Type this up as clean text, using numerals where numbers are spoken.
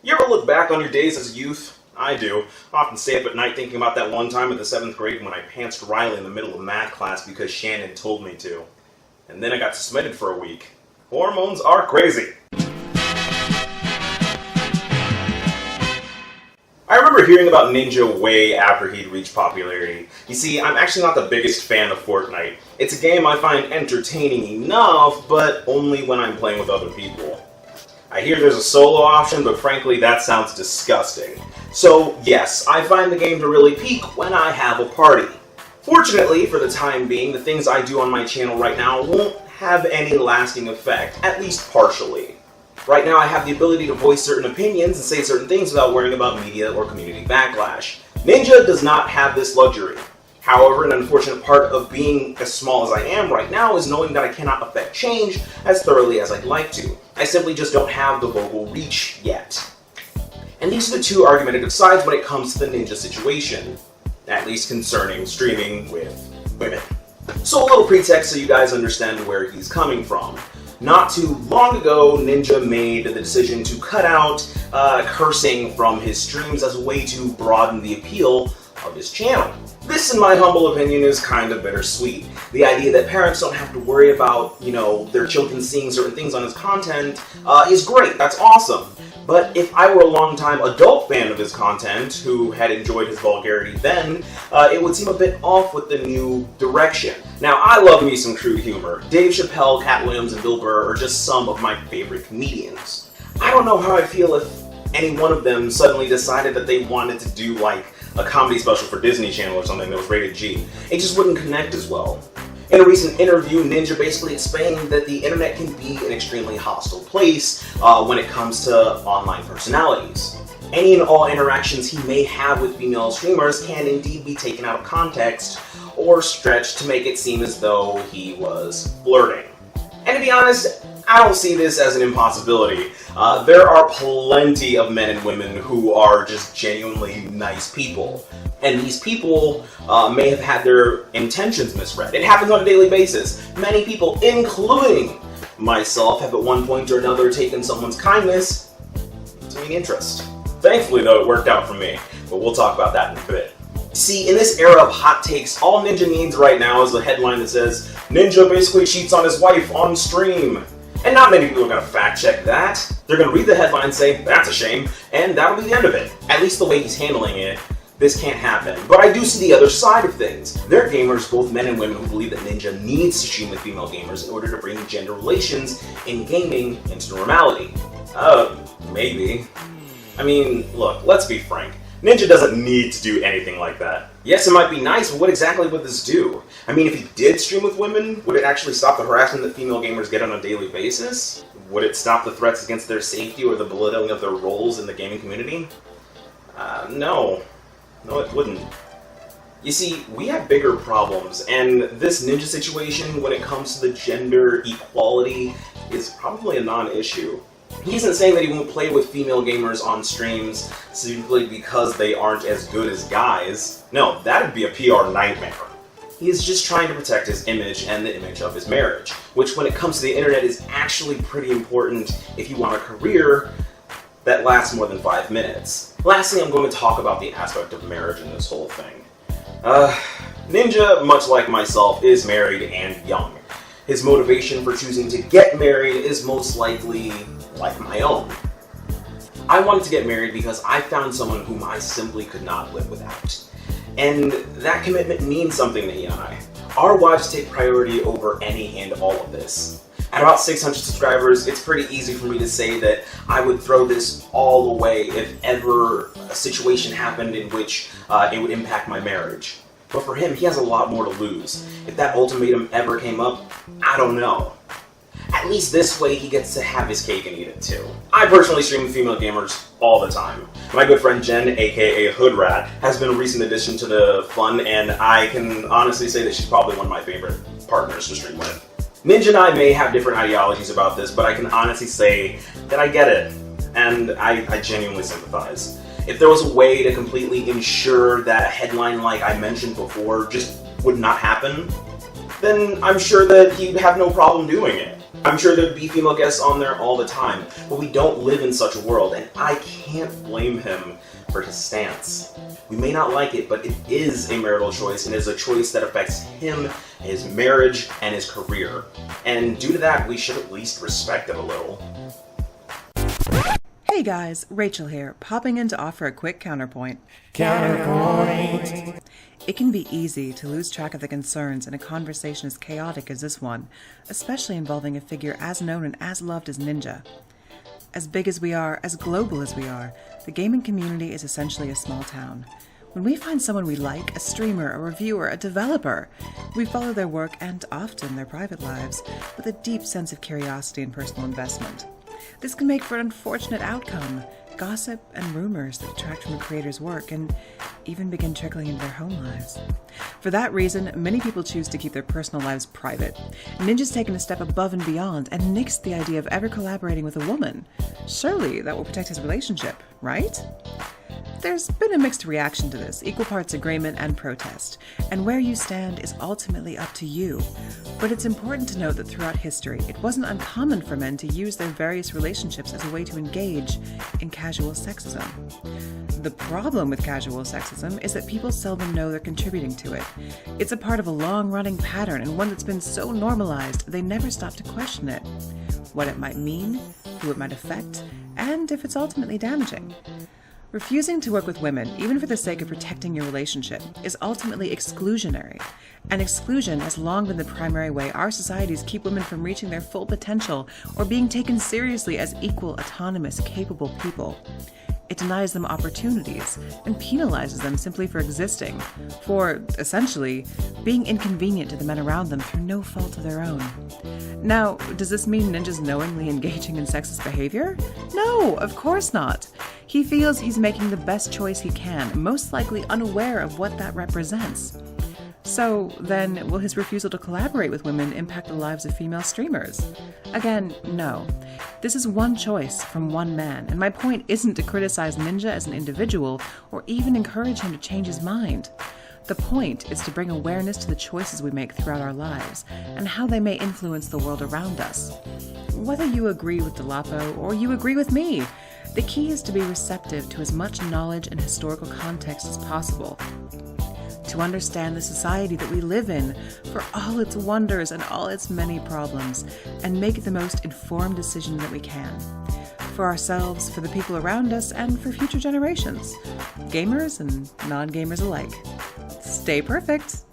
You ever look back on your days as a youth? I do. I often stay up at night thinking about that one time in the 7th grade when I pantsed Riley in the middle of math class because Shannon told me to. And then I got suspended for a week. Hormones are crazy. I remember hearing about Ninja way after he'd reached popularity. You see, I'm actually not the biggest fan of Fortnite. It's a game I find entertaining enough, but only when I'm playing with other people. I hear there's a solo option, but frankly that sounds disgusting. So yes, I find the game to really peak when I have a party. Fortunately, for the time being, the things I do on my channel right now won't have any lasting effect, at least partially. Right now I have the ability to voice certain opinions and say certain things without worrying about media or community backlash. Ninja does not have this luxury. However, an unfortunate part of being as small as I am right now is knowing that I cannot affect change as thoroughly as I'd like to. I simply just don't have the vocal reach yet. And these are the two argumentative sides when it comes to the Ninja situation, at least concerning streaming with women. So a little pretext so you guys understand where he's coming from. Not too long ago, Ninja made the decision to cut out cursing from his streams as a way to broaden the appeal of his channel. This, in my humble opinion, is kind of bittersweet. The idea that parents don't have to worry about, their children seeing certain things on his content is great, that's awesome. But if I were a longtime adult fan of his content, who had enjoyed his vulgarity then, it would seem a bit off with the new direction. Now, I love me some crude humor. Dave Chappelle, Cat Williams, and Bill Burr are just some of my favorite comedians. I don't know how I'd feel if any one of them suddenly decided that they wanted to do like a comedy special for Disney Channel or something that was rated G. It just wouldn't connect as well. In a recent interview, Ninja basically explained that the internet can be an extremely hostile place when it comes to online personalities. Any and all interactions he may have with female streamers can indeed be taken out of context or stretched to make it seem as though he was flirting. And to be honest, I don't see this as an impossibility. There are plenty of men and women who are just genuinely nice people. And these people may have had their intentions misread. It happens on a daily basis. Many people, including myself, have at one point or another taken someone's kindness to mean interest. Thankfully, though, it worked out for me. But we'll talk about that in a bit. See, in this era of hot takes, all Ninja needs right now is a headline that says, "Ninja basically cheats on his wife on stream." And not many people are going to fact check that. They're going to read the headline and say, "That's a shame," and that'll be the end of it. At least the way he's handling it, this can't happen. But I do see the other side of things. There are gamers, both men and women, who believe that Ninja needs to stream with female gamers in order to bring gender relations in gaming into normality. Maybe. I mean, look, let's be frank. Ninja doesn't need to do anything like that. Yes, it might be nice, but what exactly would this do? I mean, if he did stream with women, would it actually stop the harassment that female gamers get on a daily basis? Would it stop the threats against their safety or the belittling of their roles in the gaming community? No. No, it wouldn't. You see, we have bigger problems, and this Ninja situation, when it comes to the gender equality, is probably a non-issue. He isn't saying that he won't play with female gamers on streams simply because they aren't as good as guys. No, that'd be a PR nightmare. He is just trying to protect his image and the image of his marriage, which when it comes to the internet is actually pretty important if you want a career that lasts more than 5 minutes. Lastly, I'm going to talk about the aspect of marriage in this whole thing. Ninja, much like myself, is married and young. His motivation for choosing to get married is most likely like my own. I wanted to get married because I found someone whom I simply could not live without. And that commitment means something to he and I. Our wives take priority over any and all of this. At about 600 subscribers, it's pretty easy for me to say that I would throw this all away if ever a situation happened in which it would impact my marriage. But for him, he has a lot more to lose. If that ultimatum ever came up, I don't know. At least this way he gets to have his cake and eat it too. I personally stream with female gamers all the time. My good friend Jen, aka Hoodrat, has been a recent addition to the fun, and I can honestly say that she's probably one of my favorite partners to stream with. Ninja and I may have different ideologies about this, but I can honestly say that I get it, and I genuinely sympathize. If there was a way to completely ensure that a headline like I mentioned before just would not happen, then I'm sure that he'd have no problem doing it. I'm sure there'd be female guests on there all the time, but we don't live in such a world, and I can't blame him for his stance. We may not like it, but it is a marital choice, and is a choice that affects him, his marriage, and his career. And due to that, we should at least respect it a little. Hey guys, Rachel here, popping in to offer a quick counterpoint. Counterpoint! It can be easy to lose track of the concerns in a conversation as chaotic as this one, especially involving a figure as known and as loved as Ninja. As big as we are, as global as we are, the gaming community is essentially a small town. When we find someone we like, a streamer, a reviewer, a developer, we follow their work and often their private lives with a deep sense of curiosity and personal investment. This can make for an unfortunate outcome, gossip and rumors that detract from a creator's work and even begin trickling into their home lives. For that reason, many people choose to keep their personal lives private. Ninja's taken a step above and beyond and nixed the idea of ever collaborating with a woman. Surely that will protect his relationship, right? There's been a mixed reaction to this, equal parts agreement and protest, and where you stand is ultimately up to you. But it's important to note that throughout history, it wasn't uncommon for men to use their various relationships as a way to engage in casual sexism. The problem with casual sexism is that people seldom know they're contributing to it. It's a part of a long-running pattern and one that's been so normalized they never stop to question it. What it might mean, who it might affect, and if it's ultimately damaging. Refusing to work with women, even for the sake of protecting your relationship, is ultimately exclusionary. And exclusion has long been the primary way our societies keep women from reaching their full potential or being taken seriously as equal, autonomous, capable people. It denies them opportunities and penalizes them simply for existing, for, essentially, being inconvenient to the men around them through no fault of their own. Now, does this mean Ninja's knowingly engaging in sexist behavior? No, of course not. He feels he's making the best choice he can, most likely unaware of what that represents. So, then, will his refusal to collaborate with women impact the lives of female streamers? Again, no. This is one choice from one man, and my point isn't to criticize Ninja as an individual or even encourage him to change his mind. The point is to bring awareness to the choices we make throughout our lives and how they may influence the world around us. Whether you agree with Dolapo or you agree with me, the key is to be receptive to as much knowledge and historical context as possible. To understand the society that we live in for all its wonders and all its many problems, and make the most informed decision that we can. For ourselves, for the people around us, and for future generations. Gamers and non-gamers alike. Stay perfect!